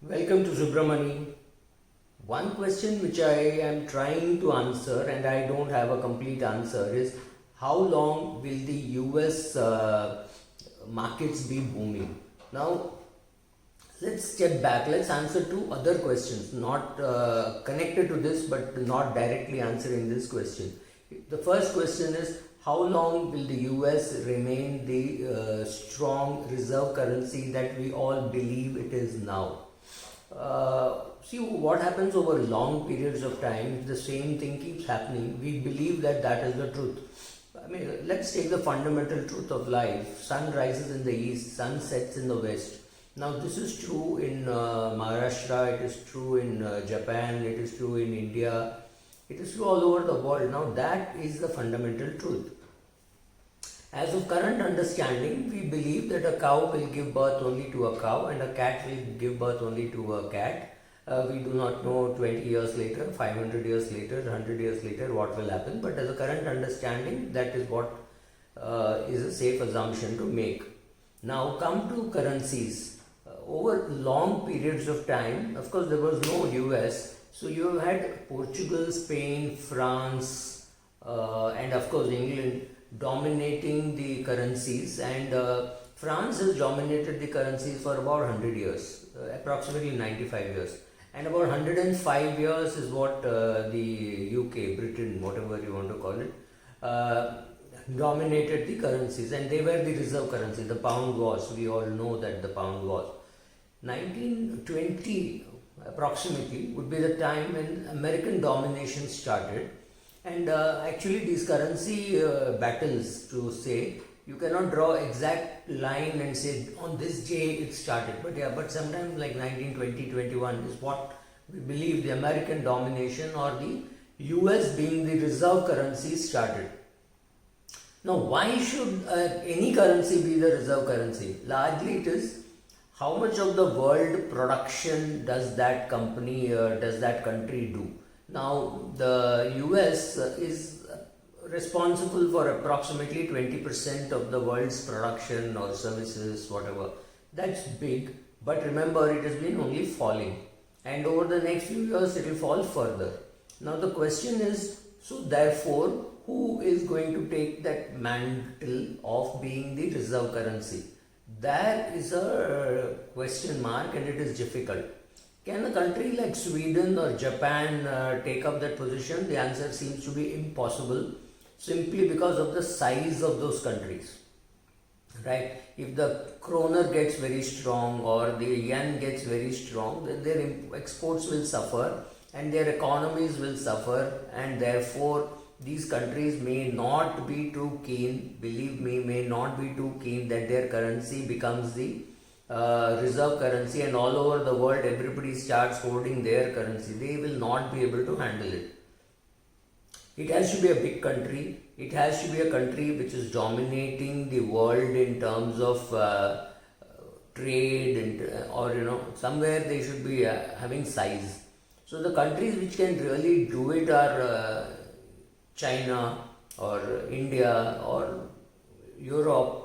Welcome to Subramani. One question which I am trying to answer and I don't have a complete answer is how long will the US markets be booming? Now, let's step back. Let's answer two other questions, not connected to this but not directly answering this question. The first question is how long will the US remain the strong reserve currency that we all believe it is now? See what happens over long periods of time. If the same thing keeps happening, we believe that that is the truth. I mean, let's take the fundamental truth of life. Sun rises in the east, sun sets in the west. Now this is true in Maharashtra, it is true in Japan, it is true in India, it is true all over the world. Now that is the fundamental truth. As of current understanding, we believe that a cow will give birth only to a cow and a cat will give birth only to a cat. We do not know 20 years later, 500 years later, 100 years later what will happen, but as a current understanding, that is what is a safe assumption to make. Now come to currencies. Over long periods of time, of course there was no US, so you have had Portugal, Spain, France, and of course England dominating the currencies, and France has dominated the currencies for about 100 years, approximately 95 years, and about 105 years is what the UK, Britain, whatever you want to call it, dominated the currencies, and they were the reserve currency. The pound was, we all know that the pound was. 1920 approximately would be the time when American domination started. And actually these currency battles, to say, you cannot draw exact line and say on this day it started, but sometimes like 1920, 21 is what we believe the American domination or the US being the reserve currency started. Now why should any currency be the reserve currency? Largely it is how much of the world production does that company, does that country do. Now, the US is responsible for approximately 20% of the world's production or services, whatever. That's big, but remember it has been only falling, and over the next few years it will fall further. Now the question is, so therefore, who is going to take that mantle of being the reserve currency? There is a question mark and it is difficult. Can a country like Sweden or Japan take up that position? The answer seems to be impossible, simply because of the size of those countries. Right? If the kroner gets very strong or the yen gets very strong, then their exports will suffer and their economies will suffer, and therefore these countries may not be too keen, believe me, may not be too keen that their currency becomes the reserve currency, and all over the world everybody starts holding their currency. They will not be able to handle it. It has to be a big country. It has to be a country which is dominating the world in terms of trade, and or somewhere they should be having size. So the countries which can really do it are China or India or Europe.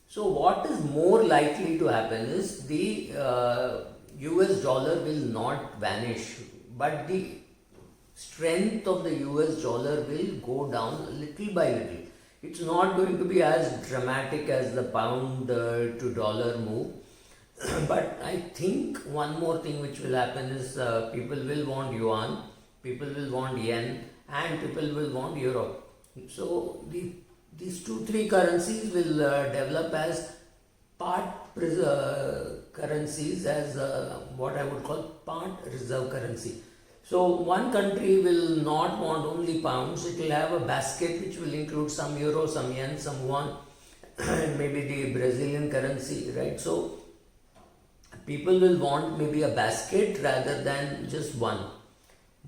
So what is more likely to happen is the US dollar will not vanish, but the strength of the US dollar will go down little by little. It's not going to be as dramatic as the pound to dollar move. But I think one more thing which will happen is people will want yuan, people will want yen, and people will want euro. So these 2-3 currencies will develop as part currencies, as what I would call part reserve currency. So one country will not want only pounds, it will have a basket which will include some euro, some yen, some yuan, and maybe the Brazilian currency, right? So people will want maybe a basket rather than just one.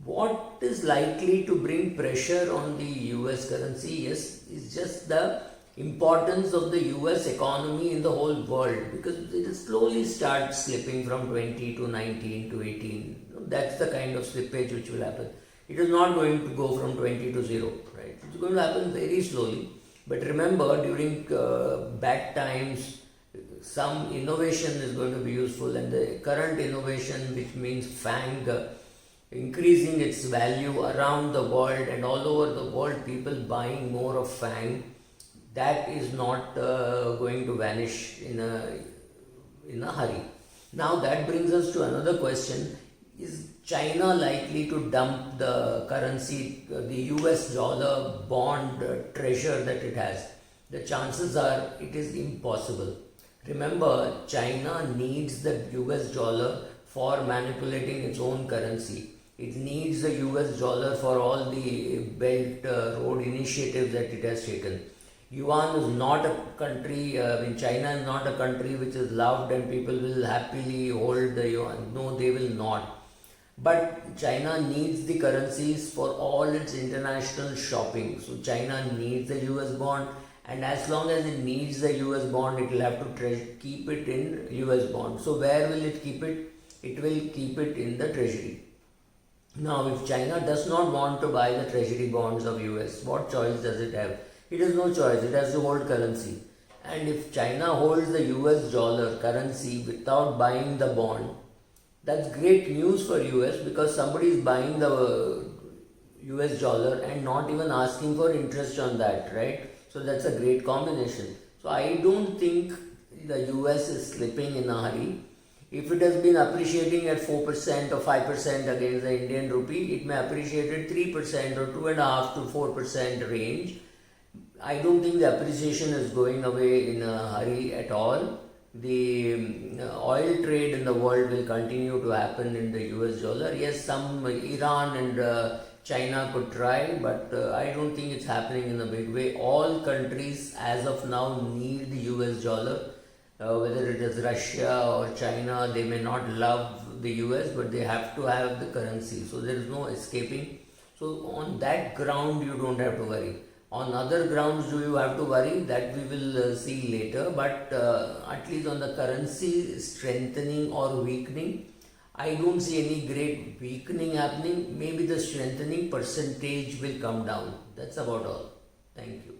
What is likely to bring pressure on the US currency is just the importance of the US economy in the whole world, because it will slowly start slipping from 20 to 19 to 18. That's the kind of slippage which will happen. It is not going to go from 20 to 0, right? It's going to happen very slowly. But remember, during bad times, some innovation is going to be useful, and the current innovation, which means FANG, increasing its value around the world and all over the world, people buying more of FANG, that is not going to vanish in a hurry. Now that brings us to another question: is China likely to dump the currency, the US dollar bond treasure that it has? The chances are it is impossible. Remember, China needs the US dollar for manipulating its own currency. It needs the US dollar for all the Belt Road initiatives that it has taken. Yuan is not a country, China is not a country which is loved and people will happily hold the yuan. No, they will not. But China needs the currencies for all its international shopping. So China needs the US bond, and as long as it needs the US bond, it will have to keep it in US bond. So where will it keep it? It will keep it in the treasury. Now, if China does not want to buy the treasury bonds of US, what choice does it have? It has no choice. It has to hold currency. And if China holds the US dollar currency without buying the bond, that's great news for US, because somebody is buying the US dollar and not even asking for interest on that, right? So that's a great combination. So I don't think the US is slipping in a hurry. If it has been appreciating at 4% or 5% against the Indian rupee, it may appreciate at 3% or 2.5 to 4% range. I don't think the appreciation is going away in a hurry at all. The oil trade in the world will continue to happen in the US dollar. Yes, some Iran and China could try, but I don't think it's happening in a big way. All countries as of now need the US dollar. Whether it is Russia or China, they may not love the US, but they have to have the currency. So there is no escaping. So on that ground, you don't have to worry. On other grounds, do you have to worry? That we will see later. But at least on the currency strengthening or weakening, I don't see any great weakening happening. Maybe the strengthening percentage will come down. That's about all. Thank you.